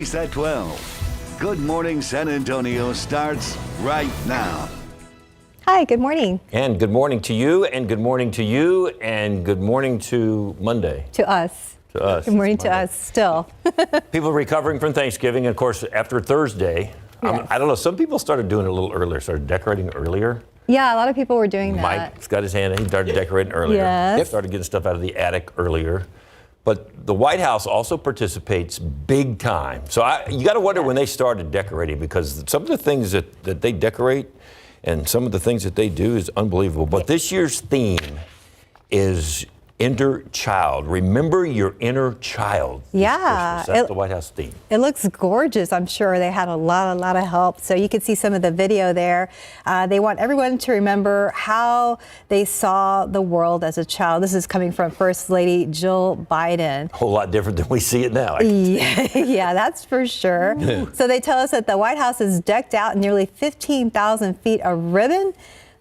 KSAT 12. Good Morning San Antonio starts right now. Hi, good morning. And good morning to you, and good morning to you, and good morning to Monday. To us. To us. Good morning to us still. People recovering from Thanksgiving, and of course, after Thursday, Yes. I don't know, some people started doing it a little earlier, started decorating earlier. Yeah, a lot of people were doing that. Mike's got his hand in, he started decorating earlier. Yes. Started getting stuff out of the attic earlier. But the White House also participates big time. So you got to wonder when they started decorating, because some of the things that they decorate and some of the things that they do is unbelievable. But this year's theme is inner child. Remember your inner child. Yeah. That's the White House theme. It looks gorgeous. I'm sure they had a lot of help. So you can see some of the video there. They want everyone to remember how they saw the world as a child. This is coming from First Lady Jill Biden. A whole lot different than we see it now. Yeah, that's for sure. So they tell us that the White House is decked out in nearly 15,000 feet of ribbon,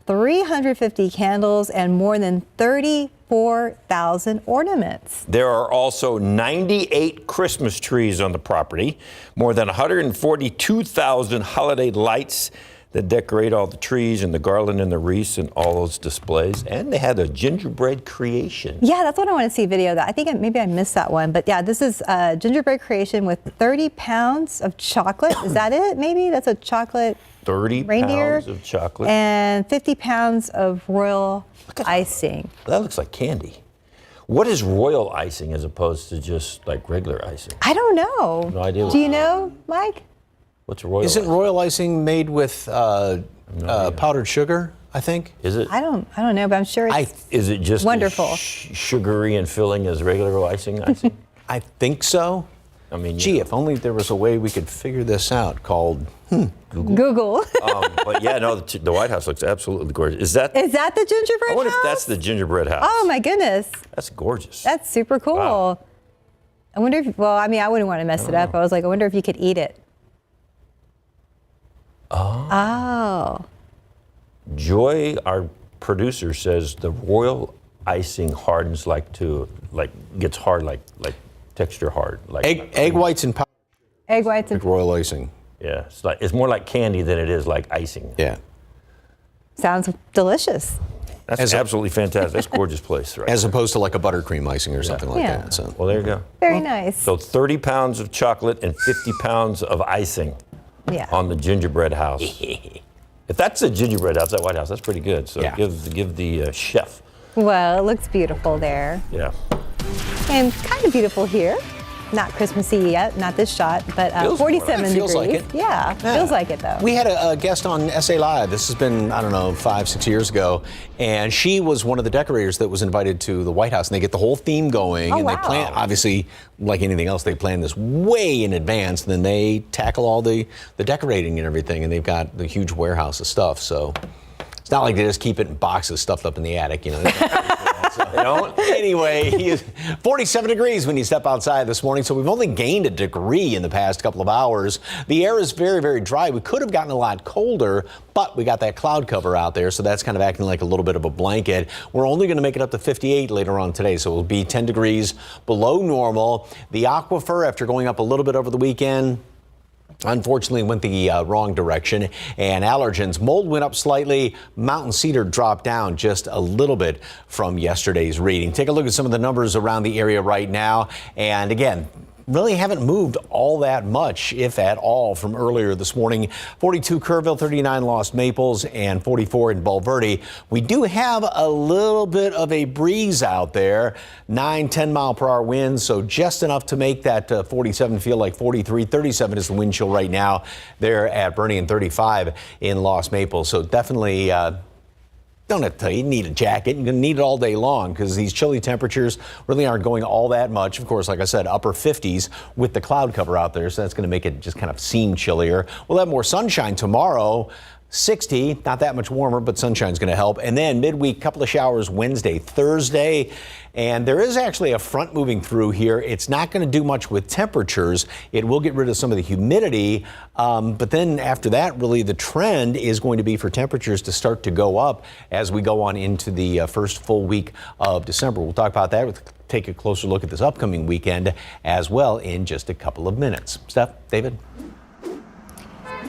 350 candles, and more than 34,000 ornaments. There are also 98 Christmas trees on the property, more than 142,000 holiday lights that decorate all the trees and the garland and the wreaths and all those displays. And they had a gingerbread creation. Yeah, that's what I want to see video of that. I think maybe I missed that one. But yeah, this is a gingerbread creation with 30 pounds of chocolate. Is that it? Maybe that's a chocolate 30 reindeer pounds of chocolate. and 50 pounds of royal icing. That looks like candy. What is royal icing as opposed to just like regular icing? I don't know. No idea. Do you know, Mike? What's royal Isn't icing? royal icing made with powdered sugar, I think? Is it? I don't know, but I'm sure it's Is it just wonderful. as sugary and filling as regular icing? I think so. I mean, Gee, if only there was a way we could figure this out called Google. but yeah, no, the White House looks absolutely gorgeous. Is that Is that the gingerbread I wonder house? if that's the gingerbread house. Oh my goodness. That's gorgeous. That's super cool. Wow. I wonder if, well, I mean, I wouldn't want to mess it up. I was like, I wonder if you could eat it. Oh. Joy, our producer, says the royal icing hardens gets hard like texture hard. egg whites and powdered Egg whites and royal icing. Yeah, it's more like candy than it is like icing. Yeah. sounds delicious. That's absolutely fantastic. That's a gorgeous place, right? As opposed to like a buttercream icing or something like Yeah. that. So. Well, there you go. Very nice. So 30 pounds of chocolate and 50 pounds of icing Yeah. on the gingerbread house. If that's a gingerbread house, that White House, that's pretty good. So Yeah. give the chef. Well, it looks beautiful there. Yeah. And kind of beautiful here. Not Christmassy yet, not this shot, but Feels 47 it feels degrees. like it. Yeah, feels like it though. We had a guest on SA Live. This has been, I don't know, 5-6 years ago. And she was one of the decorators that was invited to the White House. And they get the whole theme going. Oh, and wow. they plan, obviously, like anything else, they plan this way in advance. And then they tackle all the decorating and everything. And they've got the huge warehouse of stuff. So it's not like they just keep it in boxes stuffed up in the attic, you know. Anyway, he is 47 degrees when you step outside this morning, so we've only gained a degree in the past couple of hours. The air is very, very dry. We could have gotten a lot colder, but we got that cloud cover out there, so that's kind of acting like a little bit of a blanket. We're only going to make it up to 58 later on today, so it'll be 10 degrees below normal. The aquifer, after going up a little bit over the weekend, unfortunately went the wrong direction, and allergens. Mold went up slightly. Mountain cedar dropped down just a little bit from yesterday's reading. Take a look at some of the numbers around the area right now. And again, really haven't moved all that much, if at all, from earlier this morning. 42 Kerrville, 39 Lost Maples, and 44 in Bulverde. We do have a little bit of a breeze out there, 9-10 mile per hour winds, so just enough to make that 47 feel like 43. 37 is the wind chill right now there at Bernie, and 35 in Lost Maples. So definitely don't have to tell you, you need a jacket. You're going to need it all day long because these chilly temperatures really aren't going all that much. Of course, like I said, upper 50s with the cloud cover out there, so that's going to make it just kind of seem chillier. We'll have more sunshine tomorrow, 60, not that much warmer, but sunshine's going to help. And then midweek, couple of showers Wednesday, Thursday. And there is actually a front moving through here. It's not going to do much with temperatures. It will get rid of some of the humidity. But then after that, really the trend is going to be for temperatures to start to go up as we go on into the first full week of December. We'll talk about that. We'll take a closer look at this upcoming weekend as well in just a couple of minutes. Steph, David.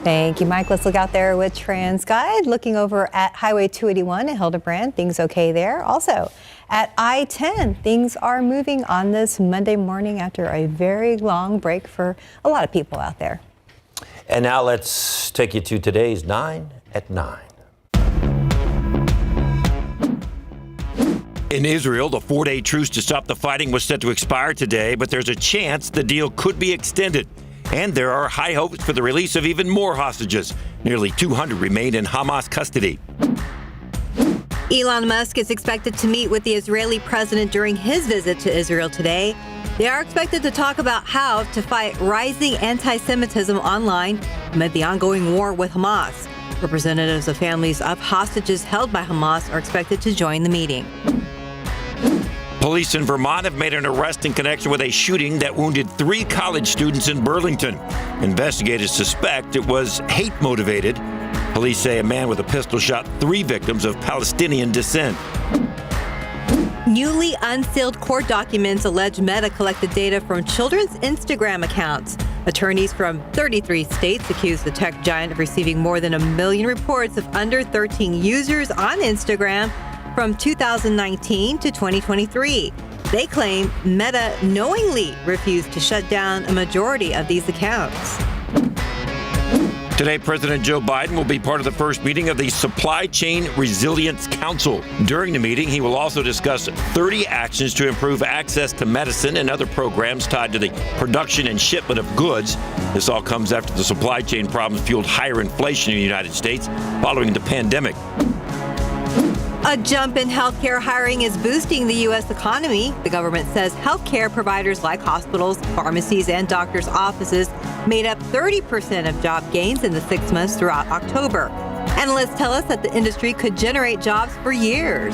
Thank you, Mike. Let's look out there with TransGuide. Looking over at Highway 281 in Hildebrand, things okay there. Also at I-10, things are moving on this Monday morning after a very long break for a lot of people out there. And now let's take you to today's 9 at 9. In Israel, the 4-day truce to stop the fighting was set to expire today, but there's a chance the deal could be extended. And there are high hopes for the release of even more hostages. Nearly 200 remain in Hamas custody. Elon Musk is expected to meet with the Israeli president during his visit to Israel today. They are expected to talk about how to fight rising anti-Semitism online amid the ongoing war with Hamas. Representatives of families of hostages held by Hamas are expected to join the meeting. Police in Vermont have made an arrest in connection with a shooting that wounded 3 college students in Burlington. Investigators suspect it was hate-motivated. Police say a man with a pistol shot 3 victims of Palestinian descent. Newly unsealed court documents allege Meta collected data from children's Instagram accounts. Attorneys from 33 states accuse the tech giant of receiving more than 1 million reports of under 13 users on Instagram from 2019 to 2023. They claim Meta knowingly refused to shut down a majority of these accounts. Today, President Joe Biden will be part of the first meeting of the Supply Chain Resilience Council. During the meeting, he will also discuss 30 actions to improve access to medicine and other programs tied to the production and shipment of goods. This all comes after the supply chain problems fueled higher inflation in the United States following the pandemic. A jump in healthcare hiring is boosting the U.S. economy. The government says healthcare providers like hospitals, pharmacies, and doctors' offices made up 30% of job gains in the 6 months throughout October. Analysts tell us that the industry could generate jobs for years.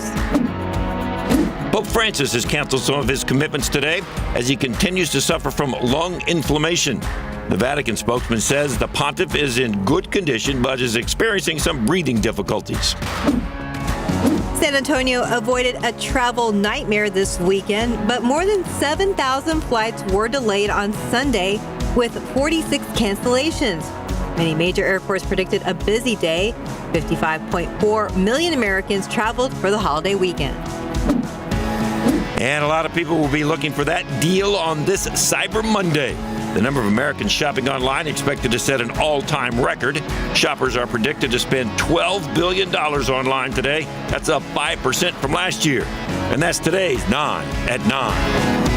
Pope Francis has canceled some of his commitments today as he continues to suffer from lung inflammation. The Vatican spokesman says the pontiff is in good condition but is experiencing some breathing difficulties. San Antonio avoided a travel nightmare this weekend, but more than 7,000 flights were delayed on Sunday, with 46 cancellations. Many major airports predicted a busy day. 55.4 million Americans traveled for the holiday weekend. And a lot of people will be looking for that deal on this Cyber Monday. The number of Americans shopping online expected to set an all-time record. Shoppers are predicted to spend $12 billion online today. That's up 5% from last year. And that's today's 9 at 9.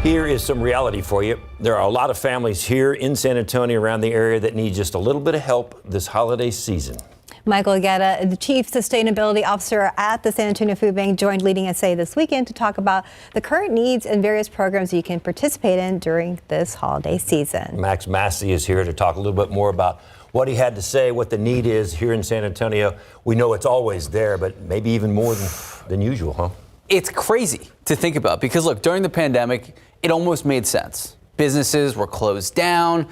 Here is some reality for you. There are a lot of families here in San Antonio around the area that need just a little bit of help this holiday season. Michael Guetta, the Chief Sustainability Officer at the San Antonio Food Bank, joined Leading SA this weekend to talk about the current needs and various programs you can participate in during this holiday season. Max Massey is here to talk a little bit more about what he had to say, what the need is here in San Antonio. We know it's always there, but maybe even more than usual, huh? It's crazy to think about because, look, during the pandemic, it almost made sense. Businesses were closed down.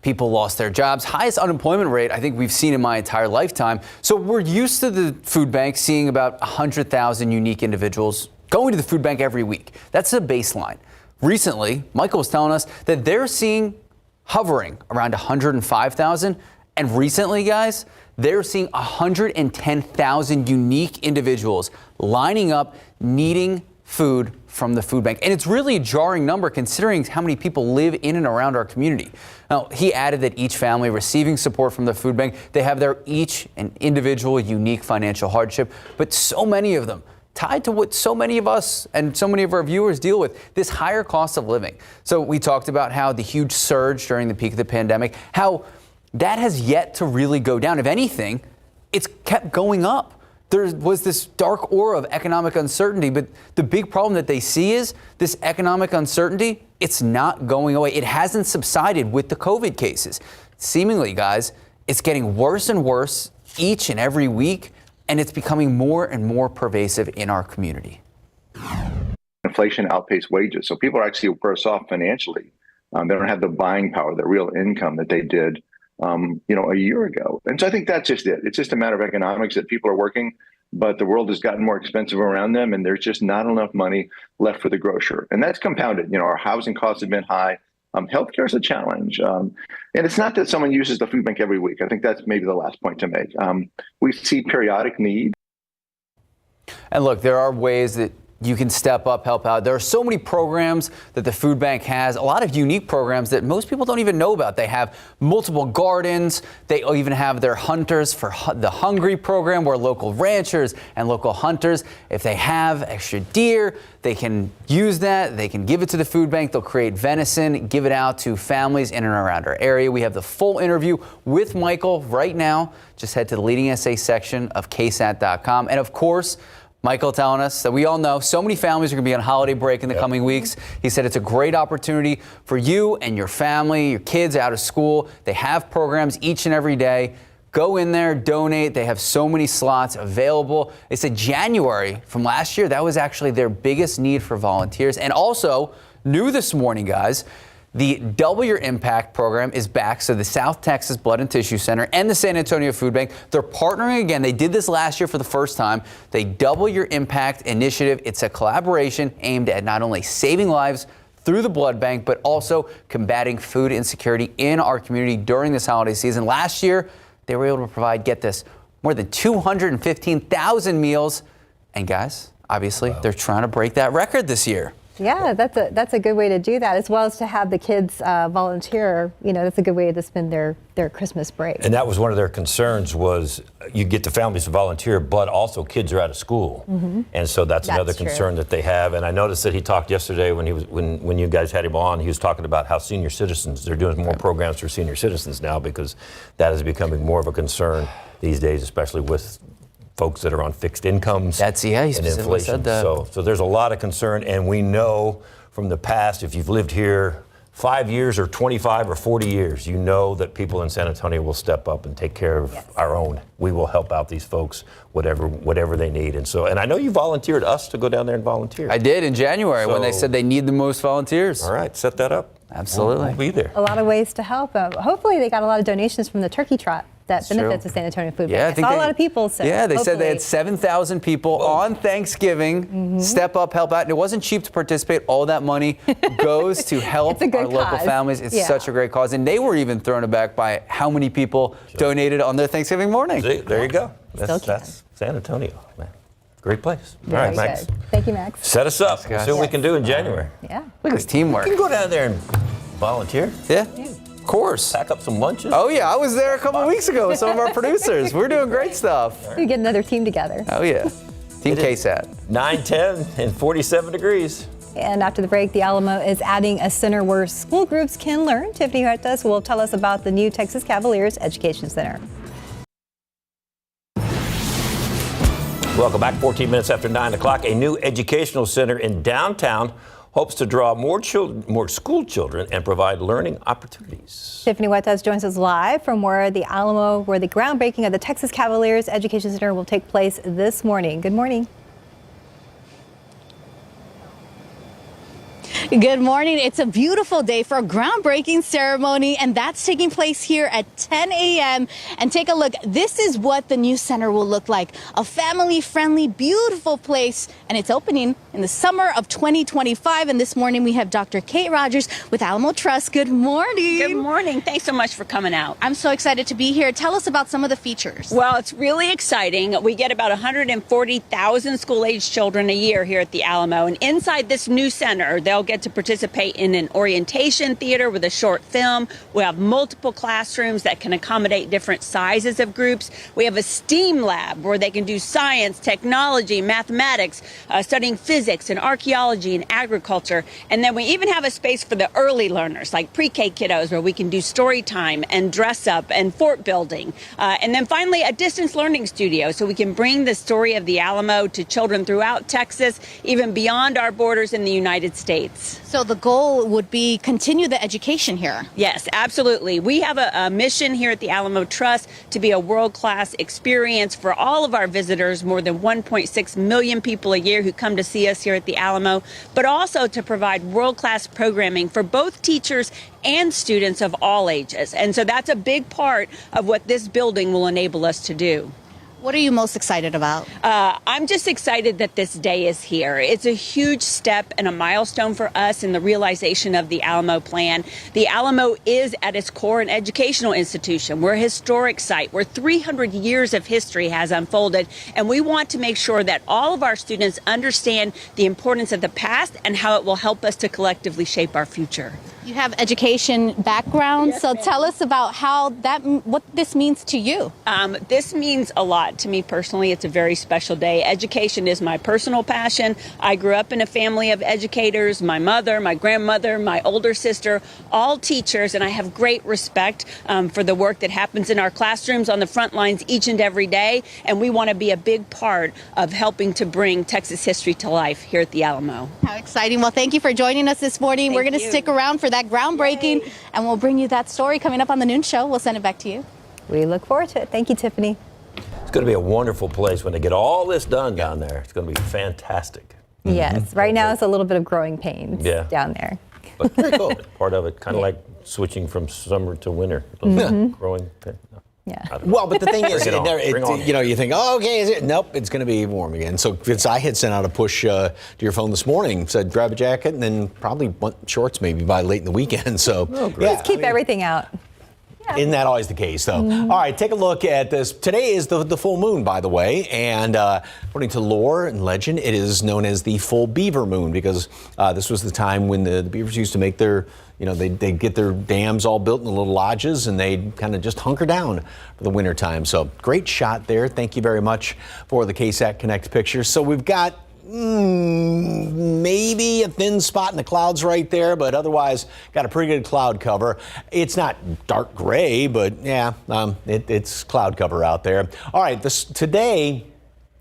People lost their jobs. Highest unemployment rate I think we've seen in my entire lifetime. So we're used to the food bank seeing about 100,000 unique individuals going to the food bank every week. That's a baseline. Recently, Michael was telling us that they're seeing hovering around 105,000. And recently, guys, they're seeing 110,000 unique individuals lining up needing food from the food bank. And it's really a jarring number considering how many people live in and around our community. Now, he added that each family receiving support from the food bank, they have their each and individual unique financial hardship, but so many of them tied to what so many of us and so many of our viewers deal with, this higher cost of living. So we talked about how the huge surge during the peak of the pandemic, how that has yet to really go down. If anything, it's kept going up. there was this dark aura of economic uncertainty, but the big problem that they see is this economic uncertainty, it's not going away. It hasn't subsided with the COVID cases. Seemingly, guys, it's getting worse and worse each and every week, and it's becoming more and more pervasive in our community. Inflation outpaced wages, so people are actually worse off financially. They don't have the buying power, the real income that they did a year ago. And so I think that's just it. It's just a matter of economics that people are working, but the world has gotten more expensive around them, and there's just not enough money left for the grocer. And that's compounded. Our housing costs have been high. Healthcare is a challenge. And it's not that someone uses the food bank every week. I think that's maybe the last point to make. We see periodic need. And look, there are ways that you can step up, help out. There are so many programs that the food bank has, a lot of unique programs that most people don't even know about. They have multiple gardens. They even have their Hunters for the Hungry program, where local ranchers and local hunters, if they have extra deer, they can use that. They can give it to the food bank. They'll create venison, give it out to families in and around our area. We have the full interview with Michael right now. Just head to the Leading SA section of KSAT.com. And of course, Michael telling us that we all know so many families are going to be on holiday break in the coming weeks. He said it's a great opportunity for you and your family, your kids out of school. They have programs each and every day. Go in there, donate. They have so many slots available. They said January from last year, that was actually their biggest need for volunteers. And also, new this morning, guys, the Double Your Impact program is back. So the South Texas Blood and Tissue Center and the San Antonio Food Bank, they're partnering again. They did this last year for the first time. The Double Your Impact initiative, it's a collaboration aimed at not only saving lives through the blood bank, but also combating food insecurity in our community during this holiday season. Last year, they were able to provide, get this, more than 215,000 meals. And guys, obviously, they're trying to break that record this year. Yeah, that's a good way to do that, as well as to have the kids volunteer. That's a good way to spend their Christmas break. And that was one of their concerns, was you get the families to volunteer, but also kids are out of school. Mm-hmm. And so that's another concern that they have. And I noticed that he talked yesterday when you guys had him on, he was talking about how senior citizens, they're doing more programs for senior citizens now, because that is becoming more of a concern these days, especially with folks that are on fixed incomes. He specifically inflation. said that. So there's a lot of concern, and we know from the past, if you've lived here 5 years or 25 or 40 years, you know that people in San Antonio will step up and take care of our own. We will help out these folks, whatever they need. And I know you volunteered us to go down there and volunteer. I did in January when they said they need the most volunteers. All right, set that up. Absolutely. We'll be there. A lot of ways to help. Hopefully they got a lot of donations from the turkey trot that benefits the San Antonio Food Bank. I saw a lot of people. So they said they had 7,000 people on Thanksgiving step up, help out. And it wasn't cheap to participate. All that money goes to help our local families. It's such a great cause. And they were even thrown aback by how many people donated on their Thanksgiving morning. See, there you go. That's San Antonio, man. Great place. All right, Max. Thank you, Max. Set us up. See what we can do in January. Yeah. Look at this teamwork. You can go down there and volunteer. Yeah. Of course. Pack up some lunches. Oh, yeah. I was there a couple of weeks ago with some of our producers. We're doing great stuff. We get another team together. Oh, yeah. Team KSAT. 9:10 and 47 degrees. And after the break, the Alamo is adding a center where school groups can learn. Tiffany Huertas will tell us about the new Texas Cavaliers Education Center. Welcome back. 14 minutes after 9 o'clock. A new educational center in downtown hopes to draw more school children and provide learning opportunities. Tiffany Huertas joins us live from where the Alamo, where the groundbreaking of the Texas Cavaliers Education Center will take place this morning. Good morning. Good morning. It's a beautiful day for a groundbreaking ceremony, and that's taking place here at 10 a.m. And take a look. This is what the new center will look like. A family-friendly, beautiful place, and it's opening in the summer of 2025. And this morning we have Dr. Kate Rogers with Alamo Trust. Good morning. Good morning. Thanks so much for coming out. I'm so excited to be here. Tell us about some of the features. Well, it's really exciting. We get about 140,000 school-age children a year here at the Alamo, and inside this new center, they'll get to participate in an orientation theater with a short film. We have multiple classrooms that can accommodate different sizes of groups. We have a STEAM lab where they can do science, technology, mathematics, studying physics and archaeology and agriculture. And then we even have a space for the early learners, like pre-K kiddos, where we can do story time and dress up and fort building. And then finally, a distance learning studio, so we can bring the story of the Alamo to children throughout Texas, even beyond our borders in the United States. So the goal would be continue the education here. Yes, absolutely. We have a mission here at the Alamo Trust to be a world-class experience for all of our visitors, more than 1.6 million people a year who come to see us here at the Alamo, but also to provide world-class programming for both teachers and students of all ages. And so that's a big part of what this building will enable us to do. What are you most excited about? I'm just excited that this day is here. It's a huge step and a milestone for us in the realization of the Alamo Plan. The Alamo is at its core an educational institution. We're a historic site where 300 years of history has unfolded, and we want to make sure that all of our students understand the importance of the past and how it will help us to collectively shape our future. You have education background, Yes, so ma'am. tell us about what this means to you. This means a lot to me personally. It's a very special day. Education is my personal passion. I grew up in a family of educators. My mother, my grandmother, my older sister, all teachers, and I have great respect for the work that happens in our classrooms on the front lines each and every day, and we want to be a big part of helping to bring Texas history to life here at the Alamo. How exciting. Well, thank you for joining us this morning. We're Thank going to you. stick around for that groundbreaking, Yay. and we'll bring you that story coming up on the noon show. We'll send it back to you. We look forward to it. Thank you, Tiffany. It's going to be a wonderful place when they get all this done down there. It's going to be fantastic. Yes, right now it's a little bit of growing pains Yeah. down there. But very cool. Part of it, kind of like switching from summer to winter. Growing. Yeah. I don't know. Well, but the thing is, Bring it on. Bring on. you think, oh, okay, is it? Nope, it's going to be warm again. So I had sent out a push to your phone this morning, said grab a jacket, and then probably want shorts maybe by late in the weekend. So Just keep everything out. Isn't that always the case, though? All right, take a look at this. Today is the full moon, by the way, and according to lore and legend, it is known as the full beaver moon because this was the time when the beavers used to make their, they'd get their dams all built in the little lodges, and they'd kind of just hunker down for the winter time. So great shot there. Thank you very much for the KSAT Connect pictures. So we've got maybe a thin spot in the clouds right there, but otherwise got a pretty good cloud cover. It's not dark gray, but yeah, it's cloud cover out there. All right, today,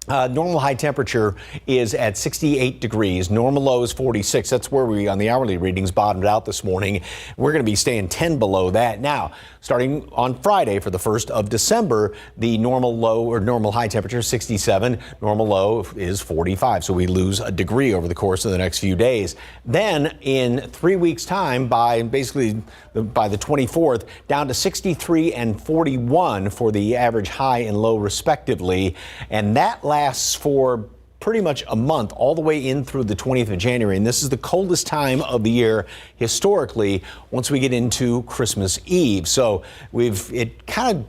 normal high temperature is at 68 degrees. Normal low is 46. That's where we, on the hourly readings, bottomed out this morning. We're going to be staying 10 below that. Now, starting on Friday for the 1st of December, the normal low or normal high temperature is 67. Normal low is 45. So we lose a degree over the course of the next few days. Then in 3 weeks' time, by the 24th, down to 63 and 41 for the average high and low respectively. And that lasts for pretty much a month, all the way in through the 20th of January. And this is the coldest time of the year historically once we get into Christmas Eve. So it kind of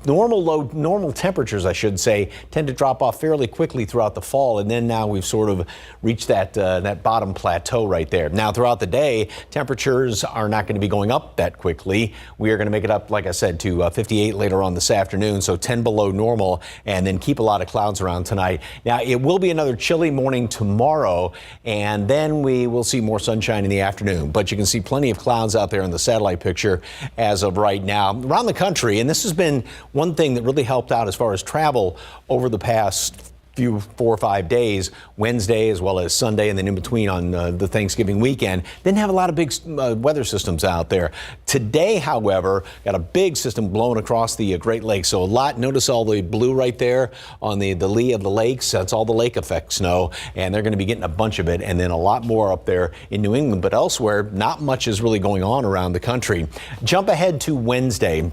normal temperatures, I should say, tend to drop off fairly quickly throughout the fall, and then now we've sort of reached that bottom plateau right there. Now, throughout the day, temperatures are not going to be going up that quickly. We are going to make it up, like I said, to 58 later on this afternoon, so 10 below normal, and then keep a lot of clouds around tonight. Now, it will be another chilly morning tomorrow, and then we will see more sunshine in the afternoon, but you can see plenty of clouds out there in the satellite picture as of right now. Around the country, and this has been one thing that really helped out as far as travel over the past 4 or 5 days, Wednesday as well as Sunday, and then in between on the Thanksgiving weekend. Didn't have a lot of big weather systems out there. Today, however, got a big system blowing across the Great Lakes. So notice all the blue right there on the lee of the lakes. That's all the lake effect snow, and they're going to be getting a bunch of it, and then a lot more up there in New England. But elsewhere, not much is really going on around the country. Jump ahead to Wednesday.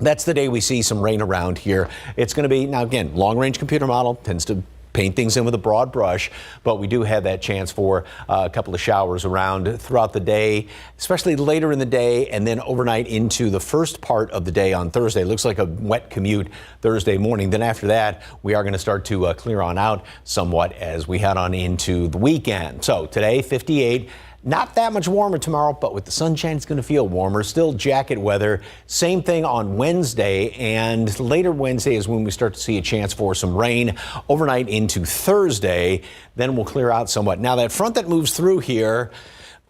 That's the day we see some rain around here. It's going to be, now again, long-range computer model tends to paint things in with a broad brush, but we do have that chance for a couple of showers around throughout the day, especially later in the day and then overnight into the first part of the day on Thursday. It looks like a wet commute Thursday morning. Then after that, we are going to start to clear on out somewhat as we head on into the weekend. So today, 58. Not that much warmer tomorrow, but with the sunshine, it's going to feel warmer. Still jacket weather. Same thing on Wednesday, and later Wednesday is when we start to see a chance for some rain overnight into Thursday. Then we'll clear out somewhat. Now, that front that moves through here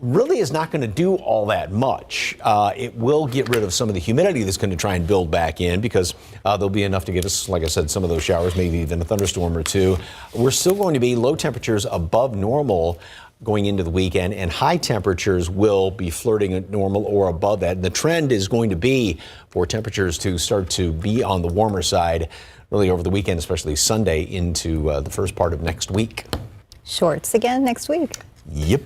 really is not going to do all that much. It will get rid of some of the humidity that's going to try and build back in, because there'll be enough to give us, like I said, some of those showers, maybe even a thunderstorm or two. We're still going to be low temperatures above normal going into the weekend, and high temperatures will be flirting at normal or above that. And the trend is going to be for temperatures to start to be on the warmer side really over the weekend, especially Sunday into the first part of next week. Shorts again next week. Yep.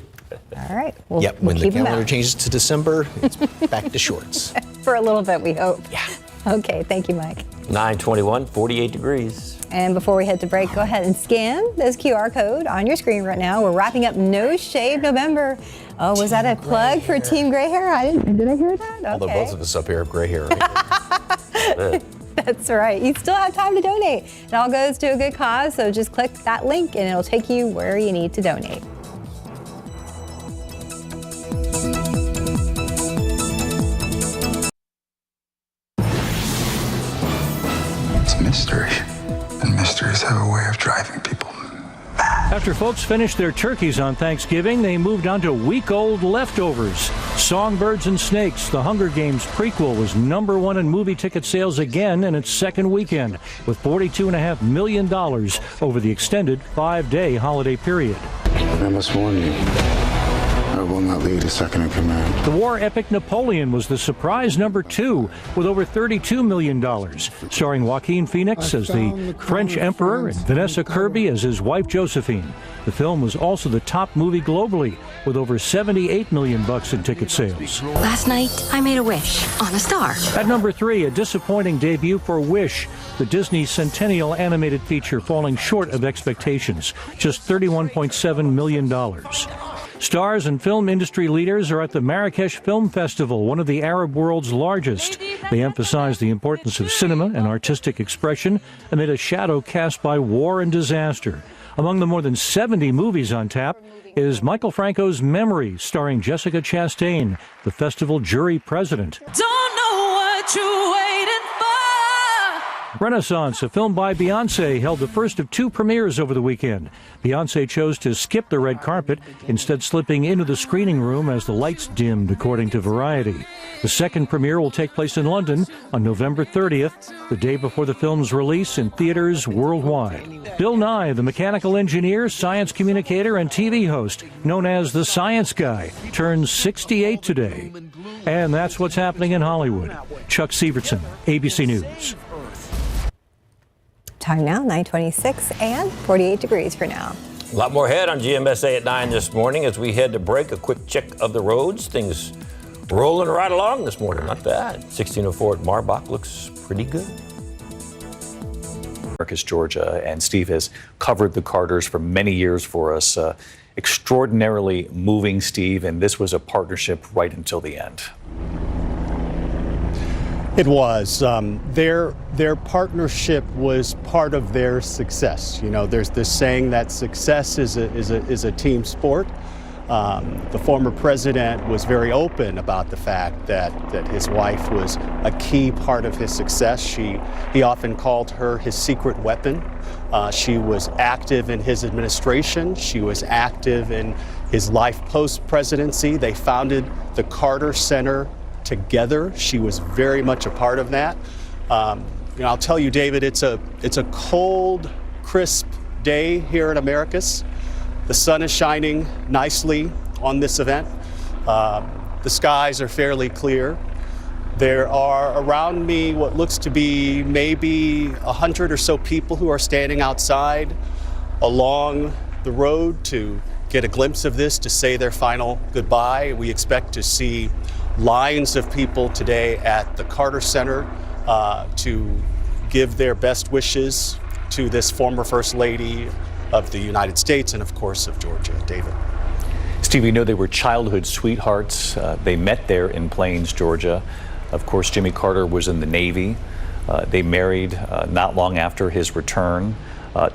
All right. Yep. When the calendar changes to December, it's back to shorts. For a little bit, we hope. Yeah. Okay. Thank you, Mike. 9:21, 48 degrees. And before we head to break, go ahead and scan this QR code on your screen right now. We're wrapping up No Shave November. Oh, was that a plug for Team Gray Hair? Did I hear that? Okay. Although both of us up here have gray hair. Right? That's right. You still have time to donate. It all goes to a good cause, so just click that link and it'll take you where you need to donate. It's a mystery, and mysteries have a way of driving people mad. After folks finished their turkeys on Thanksgiving, they moved on to week-old leftovers. Songbirds and Snakes, the Hunger Games prequel, was #1 in movie ticket sales again in its second weekend, with $42.5 million over the extended 5-day holiday period. I must warn you, I will not lead a second in command. The war epic Napoleon was the surprise #2 with over $32 million, starring Joaquin Phoenix as the French emperor and Vanessa Kirby as his wife Josephine. The film was also the top movie globally, with over $78 million in ticket sales. Last night, I made a wish on a star. At #3, a disappointing debut for Wish, the Disney Centennial animated feature, falling short of expectations, just $31.7 million. Stars and film industry leaders are at the Marrakesh Film Festival, one of the Arab world's largest. They emphasize the importance of cinema and artistic expression amid a shadow cast by war and disaster. Among the more than 70 movies on tap is Michael Franco's Memory, starring Jessica Chastain, the festival jury president. Don't know what you're waiting for. Renaissance, a film by Beyoncé, held the first of 2 premieres over the weekend. Beyoncé chose to skip the red carpet, instead slipping into the screening room as the lights dimmed, according to Variety. The second premiere will take place in London on November 30th, the day before the film's release in theaters worldwide. Bill Nye, the mechanical engineer, science communicator, and TV host, known as the Science Guy, turns 68 today. And that's what's happening in Hollywood. Chuck Sievertson, ABC News. Time now, 9:26 and 48 degrees for now. A lot more ahead on GMSA at 9 this morning. As we head to break, a quick check of the roads. Things rolling right along this morning. Not bad. 1604 at Marbach looks pretty good. Marcus, Georgia, and Steve has covered the Carters for many years for us. Extraordinarily moving, Steve, and this was a partnership right until the end. It was. Their partnership was part of their success. You know, there's this saying that success is a team sport. The former president was very open about the fact that his wife was a key part of his success. He often called her his secret weapon. She was active in his administration. She was active in his life post-presidency. They founded the Carter Center together. She was very much a part of that. I'll tell you, David, it's a cold, crisp day here at Americus. The sun is shining nicely on this event. The skies are fairly clear. There are around me what looks to be maybe 100 or so people who are standing outside along the road to get a glimpse of this, to say their final goodbye. We expect to see lines of people today at the Carter Center to give their best wishes to this former First Lady of the United States and, of course, of Georgia. David. Steve, we know they were childhood sweethearts. They met there in Plains, Georgia. Of course, Jimmy Carter was in the Navy. They married not long after his return.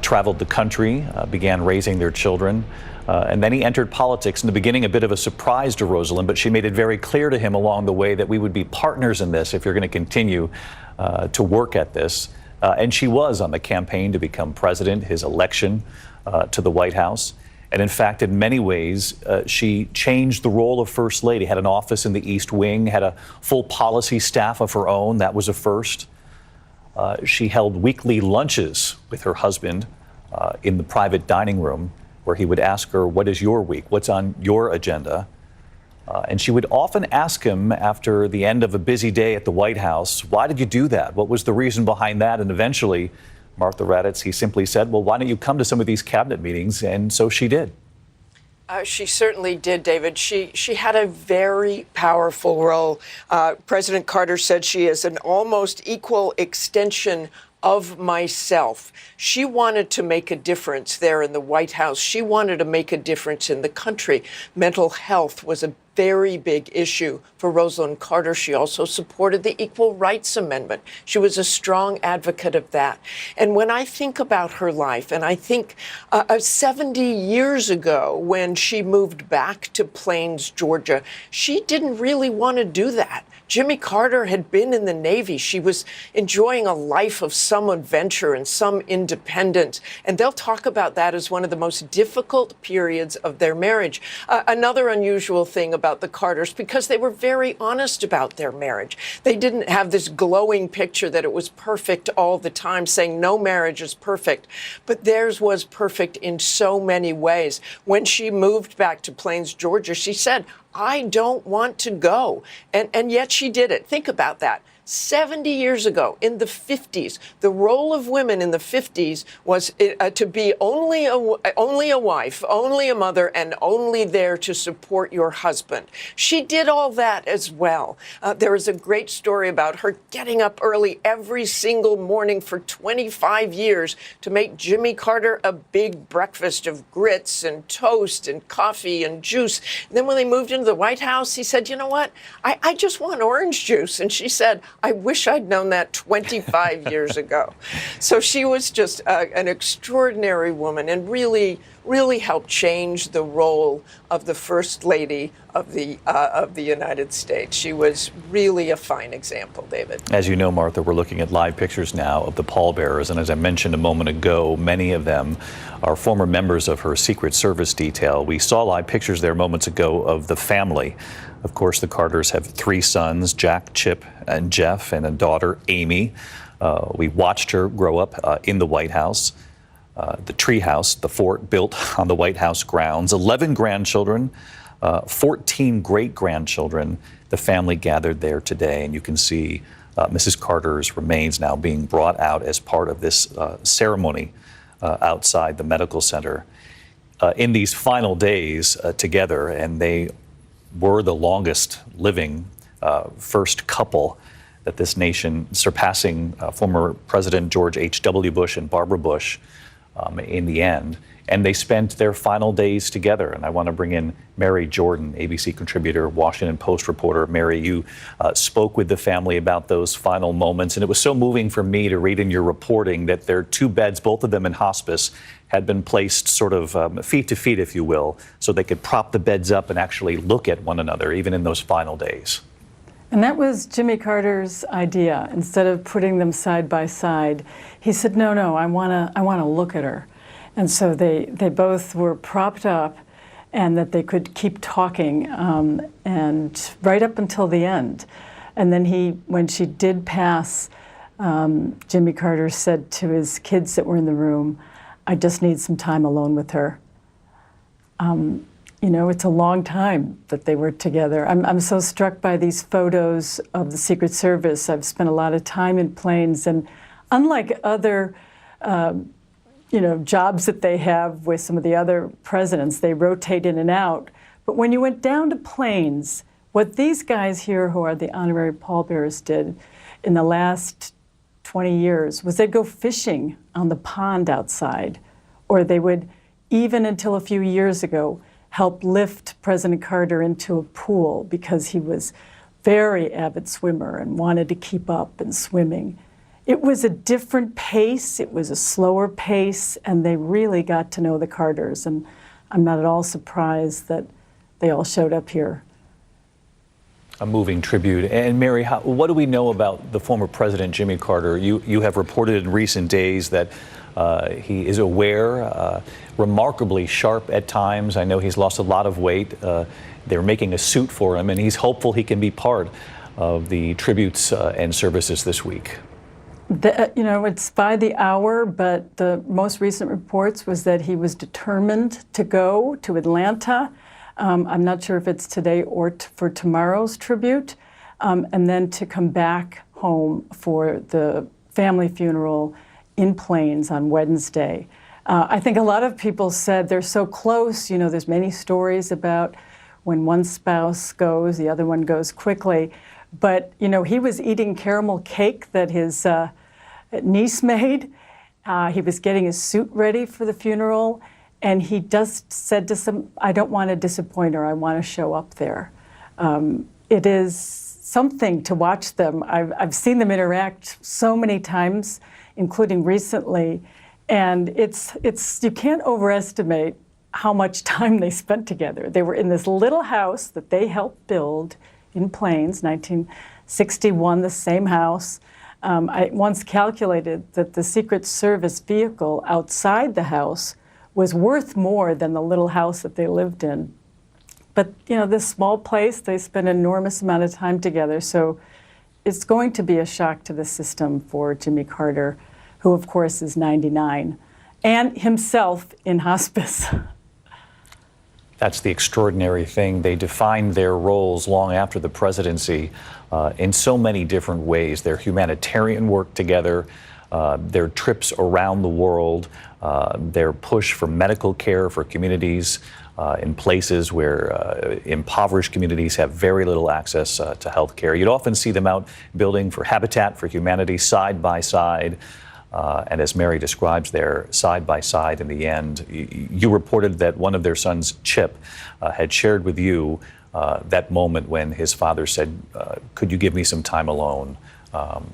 traveled the country, began raising their children. And then he entered politics. In the beginning, a bit of a surprise to Rosalynn, but she made it very clear to him along the way that we would be partners in this if you're going to continue to work at this. And she was on the campaign to become president, his election to the White House. And in fact, in many ways, she changed the role of First Lady, had an office in the East Wing, had a full policy staff of her own. That was a first. She held weekly lunches with her husband in the private dining room, where he would ask her, what is your week? What's on your agenda? And she would often ask him after the end of a busy day at the White House, why did you do that? What was the reason behind that? And eventually, Martha Raddatz, he simply said, well, why don't you come to some of these cabinet meetings? And so she did. She certainly did, David. She had a very powerful role. President Carter said she is an almost equal extension of myself. She wanted to make a difference there in the White House. She wanted to make a difference in the country. Mental health was a very big issue for Rosalynn Carter. She also supported the Equal Rights Amendment. She was a strong advocate of that. And when I think about her life, and I think 70 years ago when she moved back to Plains, Georgia, she didn't really want to do that. Jimmy Carter had been in the Navy. She was enjoying a life of some adventure and some independence. And they'll talk about that as one of the most difficult periods of their marriage. Another unusual thing about the Carters, because they were very honest about their marriage. They didn't have this glowing picture that it was perfect all the time, saying no marriage is perfect. But theirs was perfect in so many ways. When she moved back to Plains, Georgia, she said, I don't want to go. And yet she did it. Think about that. 70 years ago, in the 50s, the role of women in the 50s was to be only a wife, only a mother, and only there to support your husband. She did all that as well. There is a great story about her getting up early every single morning for 25 years to make Jimmy Carter a big breakfast of grits and toast and coffee and juice. And then when they moved into the White House, he said, you know what? I just want orange juice. And she said, I wish I'd known that 25 years ago. So she was just an extraordinary woman and really helped change the role of the First Lady of the United States. She was really a fine example, David. As you know, Martha, we're looking at live pictures now of the pallbearers. And as I mentioned a moment ago, many of them are former members of her Secret Service detail. We saw live pictures there moments ago of the family. Of course, the Carters have 3 sons, Jack, Chip, and Jeff, and a daughter, Amy. We watched her grow up in the White House. The tree house, the fort built on the White House grounds, 11 grandchildren, 14 great-grandchildren. The family gathered there today, and you can see Mrs. Carter's remains now being brought out as part of this ceremony outside the medical center. In these final days together, and they were the longest living first couple that this nation, surpassing former President George H.W. Bush and Barbara Bush in the end. And they spent their final days together. And I want to bring in Mary Jordan, ABC contributor, Washington Post reporter. Mary, you spoke with the family about those final moments. And it was so moving for me to read in your reporting that their 2 beds, both of them in hospice, had been placed sort of feet to feet, if you will, so they could prop the beds up and actually look at one another, even in those final days. And that was Jimmy Carter's idea. Instead of putting them side by side, he said, no, I want to look at her. And so they both were propped up, and that they could keep talking, and right up until the end. And then when she did pass, Jimmy Carter said to his kids that were in the room, I just need some time alone with her. You know, it's a long time that they were together. I'm so struck by these photos of the Secret Service. I've spent a lot of time in Plains, and unlike other jobs that they have with some of the other presidents, they rotate in and out. But when you went down to Plains, what these guys here who are the honorary pallbearers did in the last 20 years was they'd go fishing on the pond outside, or they would, even until a few years ago, help lift President Carter into a pool because he was very avid swimmer and wanted to keep up in swimming. it was a different pace. It was a slower pace, and they really got to know the Carters. And I'm not at all surprised that they all showed up here. A moving tribute. And Mary, what do we know about the former president, Jimmy Carter? You have reported in recent days that he is aware, remarkably sharp at times. I know he's lost a lot of weight. They're making a suit for him, and he's hopeful he can be part of the tributes and services this week. It's by the hour, but the most recent reports was that he was determined to go to Atlanta. I'm not sure if it's today or for tomorrow's tribute, and then to come back home for the family funeral in Plains on Wednesday. I think a lot of people said they're so close. There's many stories about when one spouse goes, the other one goes quickly. But, he was eating caramel cake that his niece made. He was getting his suit ready for the funeral. And he just said to some, I don't want to disappoint her. I want to show up there. It is something to watch them. I've seen them interact so many times, including recently. And it's you can't overestimate how much time they spent together. They were in this little house that they helped build in Plains, 1961, the same house. I once calculated that the Secret Service vehicle outside the house was worth more than the little house that they lived in. But, this small place, they spent an enormous amount of time together. So it's going to be a shock to the system for Jimmy Carter, who, of course, is 99, and himself in hospice. That's the extraordinary thing. They defined their roles long after the presidency in so many different ways. Their humanitarian work together, their trips around the world, their push for medical care for communities in places where impoverished communities have very little access to health care. You'd often see them out building for Habitat for Humanity side by side. And as Mary describes there, side by side in the end, you reported that one of their sons, Chip, had shared with you that moment when his father said, could you give me some time alone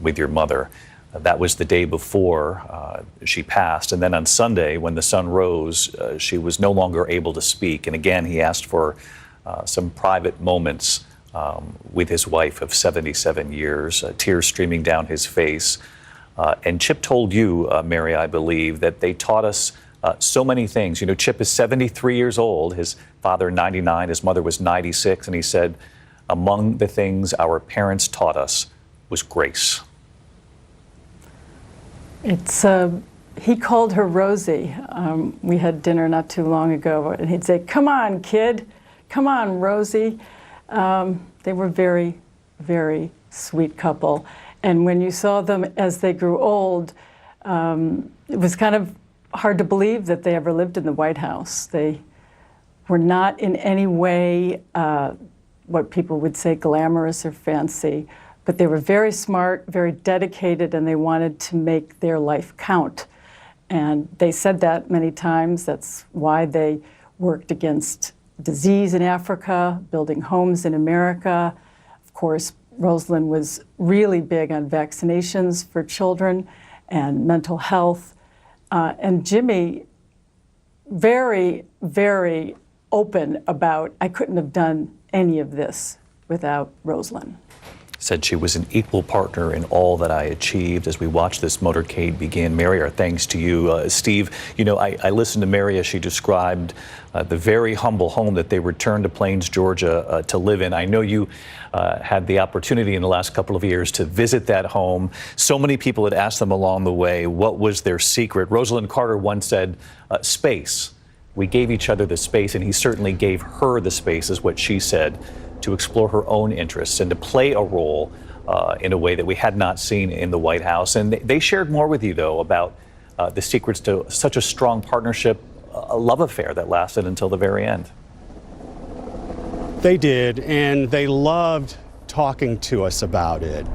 with your mother? That was the day before she passed. And then on Sunday, when the sun rose, she was no longer able to speak. And again, he asked for some private moments with his wife of 77 years, tears streaming down his face. And Chip told you, Mary, I believe, that they taught us so many things. Chip is 73 years old, his father 99, his mother was 96, and he said, among the things our parents taught us was grace. He called her Rosie. We had dinner not too long ago, and he'd say, come on, kid, come on, Rosie. They were very, very sweet couple. And when you saw them as they grew old, it was kind of hard to believe that they ever lived in the White House. They were not in any way what people would say glamorous or fancy, but they were very smart, very dedicated, and they wanted to make their life count. And they said that many times. That's why they worked against disease in Africa, building homes in America. Of course, Rosalynn was really big on vaccinations for children and mental health. And Jimmy, very, very open about, I couldn't have done any of this without Rosalynn. Said she was an equal partner in all that I achieved as we watch this motorcade begin. Mary, our thanks to you. Steve, I listened to Mary as she described the very humble home that they returned to Plains, Georgia to live in. I know you had the opportunity in the last couple of years to visit that home. So many people had asked them along the way, what was their secret? Rosalynn Carter once said, space. We gave each other the space, and he certainly gave her the space, is what she said, to explore her own interests and to play a role in a way that we had not seen in the White House. And they shared more with you, though, about the secrets to such a strong partnership, a love affair that lasted until the very end. They did, and they loved talking to us about it.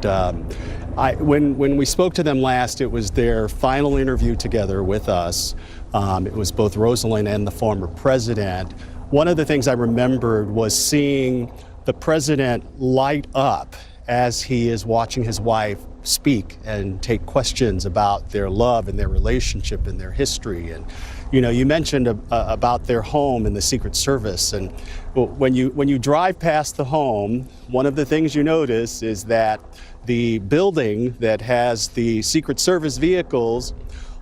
When we spoke to them last, it was their final interview together with us. It was both Rosalynn and the former president. One of the things I remembered was seeing the president light up as he is watching his wife speak and take questions about their love and their relationship and their history. And you mentioned about their home and the Secret Service, and when you drive past the home, one of the things you notice is that the building that has the Secret Service vehicles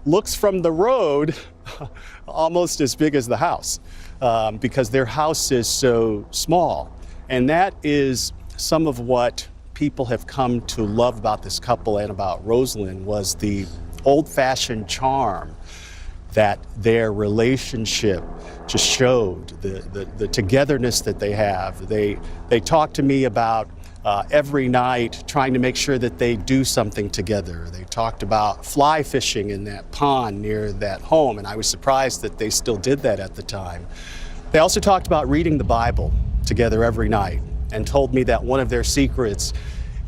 looks from the road almost as big as the house, because their house is so small. And that is some of what people have come to love about this couple and about Rosalynn, was the old-fashioned charm that their relationship just showed, the togetherness that they have. They talk to me about every night trying to make sure that they do something together. They talked about fly fishing in that pond near that home, and I was surprised that they still did that at the time. They also talked about reading the Bible together every night, and told me that one of their secrets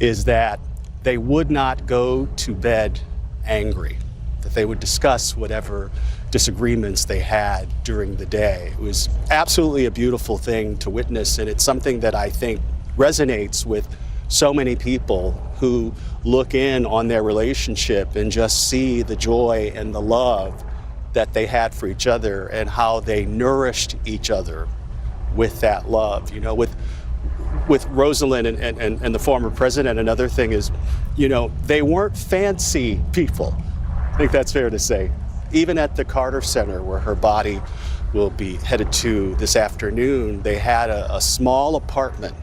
is that they would not go to bed angry, that they would discuss whatever disagreements they had during the day. It was absolutely a beautiful thing to witness, and it's something that I think resonates with so many people who look in on their relationship and just see the joy and the love that they had for each other, and how they nourished each other with that love. With Rosalynn and the former president, another thing is, they weren't fancy people. I think that's fair to say. Even at the Carter Center, where her body will be headed to this afternoon, they had a small apartment.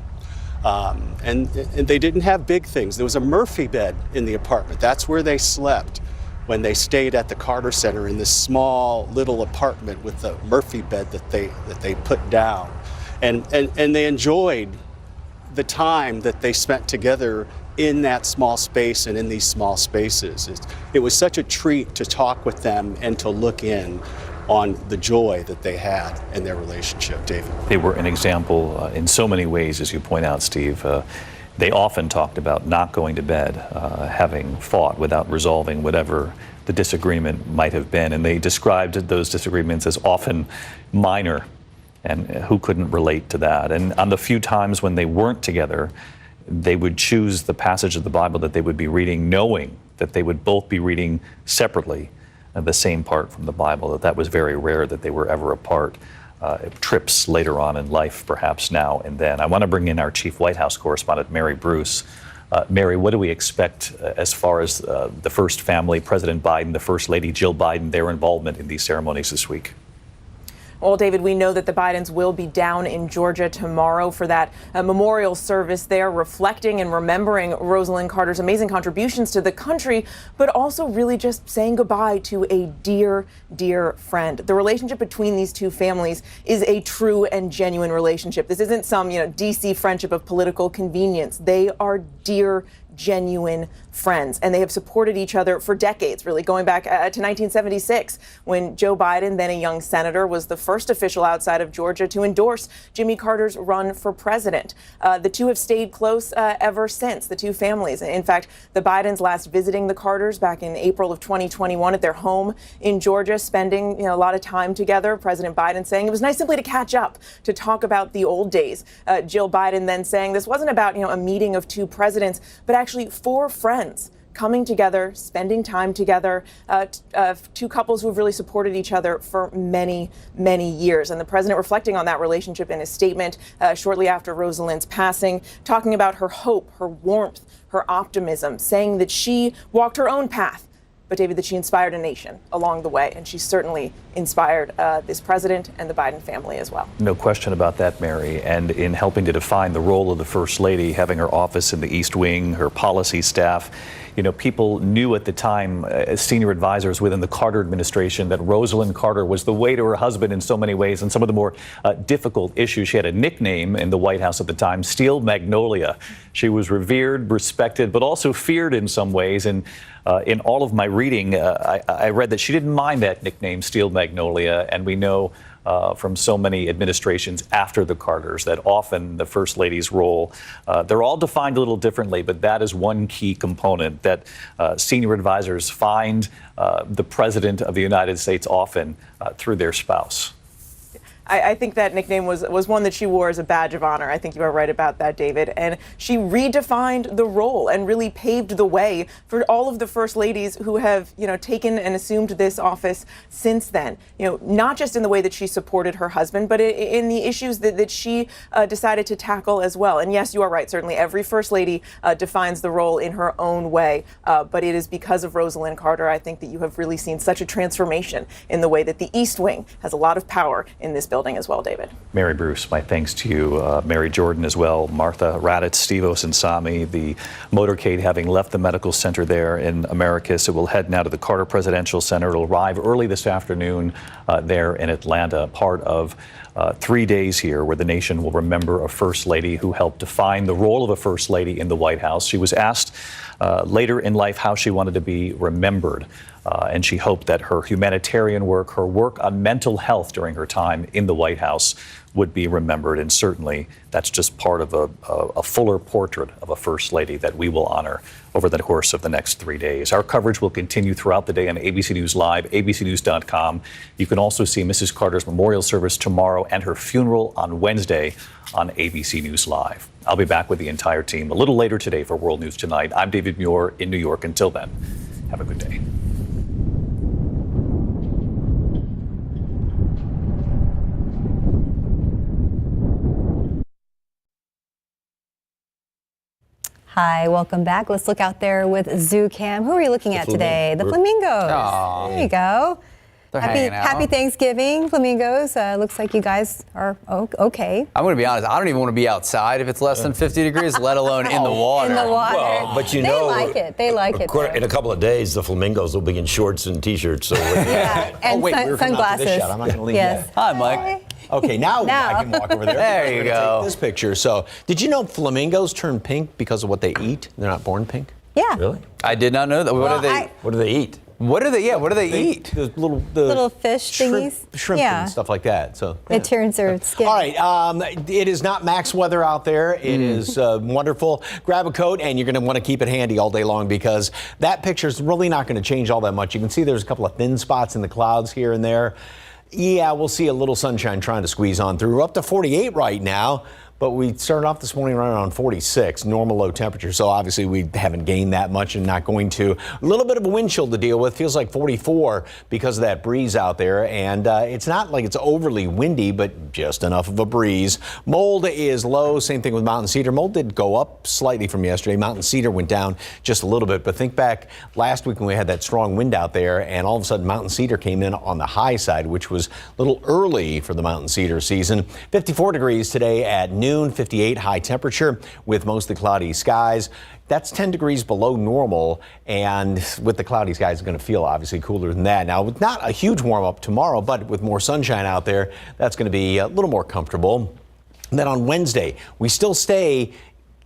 And they didn't have big things. There was a Murphy bed in the apartment. That's where they slept when they stayed at the Carter Center, in this small little apartment with the Murphy bed that they put down. And they enjoyed the time that they spent together in that small space and in these small spaces. It was such a treat to talk with them and to look in on the joy that they had in their relationship, David. They were an example in so many ways, as you point out, Steve. They often talked about not going to bed, having fought without resolving whatever the disagreement might have been. And they described those disagreements as often minor. And who couldn't relate to that? And on the few times when they weren't together, they would choose the passage of the Bible that they would be reading, knowing that they would both be reading separately the same part from the Bible. That was very rare that they were ever apart. Trips later on in life, perhaps now and then. I want to bring in our chief White House correspondent, Mary Bruce. Mary, what do we expect as far as the first family, President Biden, the First Lady Jill Biden, their involvement in these ceremonies this week? Well, David, we know that the Bidens will be down in Georgia tomorrow for that memorial service there, reflecting and remembering Rosalynn Carter's amazing contributions to the country, but also really just saying goodbye to a dear, dear friend. The relationship between these two families is a true and genuine relationship. This isn't some, DC friendship of political convenience. They are dear, genuine friends, and they have supported each other for decades, really going back to 1976, when Joe Biden, then a young senator, was the first official outside of Georgia to endorse Jimmy Carter's run for president. The two have stayed close ever since, the two families. In fact, the Bidens last visiting the Carters back in April of 2021 at their home in Georgia, spending a lot of time together. President Biden saying it was nice simply to catch up, to talk about the old days. Jill Biden then saying this wasn't about a meeting of two presidents, but actually four friends coming together, spending time together, two couples who have really supported each other for many, many years. And the president reflecting on that relationship in his statement shortly after Rosalynn's passing, talking about her hope, her warmth, her optimism, saying that she walked her own path, but David, that she inspired a nation along the way. And she certainly inspired this president and the Biden family as well. No question about that, Mary. And in helping to define the role of the First Lady, having her office in the East Wing, her policy staff, people knew at the time, as senior advisors within the Carter administration, that Rosalynn Carter was the way to her husband in so many ways, and some of the more difficult issues. She had a nickname in the White House at the time, Steel Magnolia. She was revered, respected, but also feared in some ways. And in all of my reading, I read that she didn't mind that nickname, Steel Magnolia, and we know from so many administrations after the Carters that often the First Lady's role, they're all defined a little differently, but that is one key component that senior advisors find the President of the United States often through their spouse. I think that nickname was one that she wore as a badge of honor. I think you are right about that, David. And she redefined the role and really paved the way for all of the first ladies who have, taken and assumed this office since then. Not just in the way that she supported her husband, but in the issues that she decided to tackle as well. And yes, you are right. Certainly every first lady defines the role in her own way. But it is because of Rosalynn Carter, I think, that you have really seen such a transformation in the way that the East Wing has a lot of power in this building as well, David. Mary Bruce, my thanks to you. Mary Jordan as well, Martha Raditz, Steve Osinsami, the motorcade having left the medical center there in Americus. It will head now to the Carter Presidential Center. It'll arrive early this afternoon there in Atlanta, part of 3 days here where the nation will remember a first lady who helped define the role of a first lady in the White House. She was asked later in life how she wanted to be remembered. And she hoped that her humanitarian work, her work on mental health during her time in the White House would be remembered. And certainly that's just part of a fuller portrait of a first lady that we will honor over the course of the next 3 days. Our coverage will continue throughout the day on ABC News Live, abcnews.com. You can also see Mrs. Carter's memorial service tomorrow and her funeral on Wednesday on ABC News Live. I'll be back with the entire team a little later today for World News Tonight. I'm David Muir in New York. Until then, have a good day. Hi, welcome back. Let's look out there with Zoo Cam. Who are you looking at today? The flamingos. Aww. There you go. They're hanging out. Happy Thanksgiving, flamingos. Looks like you guys are okay. I'm going to be honest. I don't even want to be outside if it's less than 50 degrees, let alone in the water. In the water. Well, but they like it. They like it. In a couple of days, the flamingos will be in shorts and T-shirts. So yeah, and sunglasses. I'm not going to leave yes. yet. Hi, Mike. Okay, now I can walk over there. There you go. Take this picture. So, did you know flamingos turn pink because of what they eat? They're not born pink. Yeah. Really? I did not know that. What do they eat? What do they eat? The little fish thingies. Shrimp and stuff like that. So it turns their skin. All right, it is not max weather out there. It is wonderful. Grab a coat, and you're going to want to keep it handy all day long because that picture is really not going to change all that much. You can see there's a couple of thin spots in the clouds here and there. Yeah, we'll see a little sunshine trying to squeeze on through. We're up to 48 right now. But we started off this morning right around 46, normal low temperature. So obviously we haven't gained that much and not going to. A little bit of a wind chill to deal with. Feels like 44 because of that breeze out there. And it's not like it's overly windy, but just enough of a breeze. Mold is low. Same thing with mountain cedar. Mold did go up slightly from yesterday. Mountain cedar went down just a little bit. But think back last week when we had that strong wind out there and all of a sudden mountain cedar came in on the high side, which was a little early for the mountain cedar season. 54 degrees today at noon. 58 high temperature with mostly cloudy skies. That's 10 degrees below normal, and with the cloudy skies, it's going to feel obviously cooler than that. Now, with not a huge warm up tomorrow, but with more sunshine out there, that's going to be a little more comfortable. And then on Wednesday, we still stay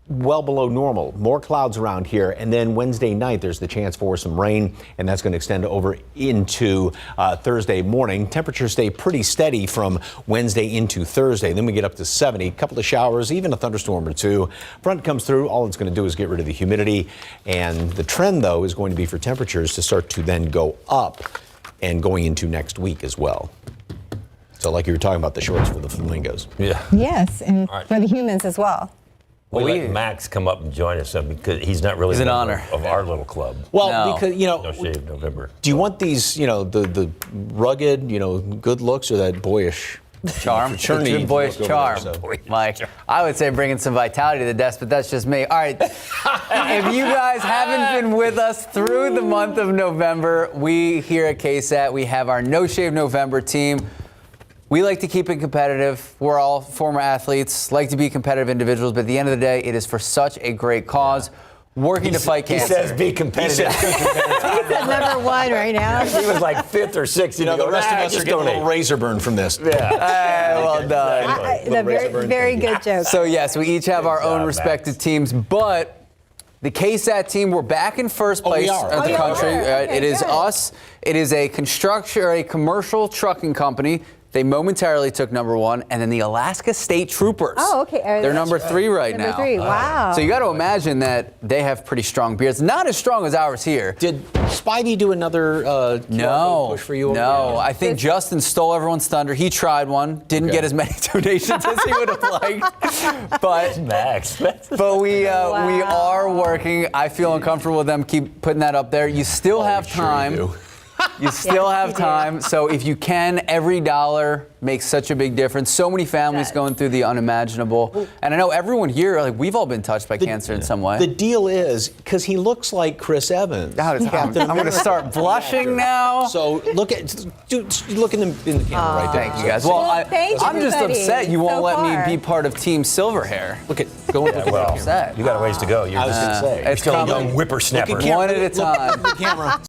well below normal. More clouds around here. And then Wednesday night, there's the chance for some rain, and that's going to extend over into Thursday morning. Temperatures stay pretty steady from Wednesday into Thursday. Then we get up to 70, a couple of showers, even a thunderstorm or two. Front comes through. All it's going to do is get rid of the humidity. And the trend, though, is going to be for temperatures to start to then go up and going into next week as well. So like you were talking about the shorts for the flamingos. Yeah. Yes, and for the humans as well. We let Max come up and join us because he's not really an honor of our little club. Well, because, No Shave November. Do you want these, the rugged, good looks or that boyish charm? Good boyish charm. Mike, I would say bringing some vitality to the desk, but that's just me. All right. If you guys haven't been with us through the month of November, we here at KSAT, we have our No Shave November team. We like to keep it competitive. We're all former athletes, like to be competitive individuals, but at the end of the day, it is for such a great cause. Working to fight cancer. He says be competitive. He's at number one right now. He was like 5th or 6th. The rest of us are getting a little razor burn from this. Yeah. Well done. Very good joke. So yes, we each have our own respective teams, but the KSAT team, we're back in first place in the country. Okay, it is good. us. It is a construction or a commercial trucking company. They momentarily took number 1, and then the Alaska State Troopers. Oh, okay. They're number 3 right now. Number 3, wow. So you got to imagine that they have pretty strong beers. Not as strong as ours here. Did Spidey do another push for you? No, I think Justin stole everyone's thunder. He tried one, didn't get as many donations as he would have liked. But Max. But we are working. I feel uncomfortable with them keep putting that up there. You still have time. You still have time. So if you can, every dollar makes such a big difference. So many families going through the unimaginable. And I know everyone here, like, we've all been touched by cancer in some way. The deal is, because he looks like Chris Evans. I'm going to start blushing now. So look in the camera right there. Thank you guys. Well, I'm just upset you won't let far. me be part of Team Silverhair. Look at going. Well, you got a ways to go. You're I was going to say. It's still a coming. young whippersnapper. One at a time. Look at the camera.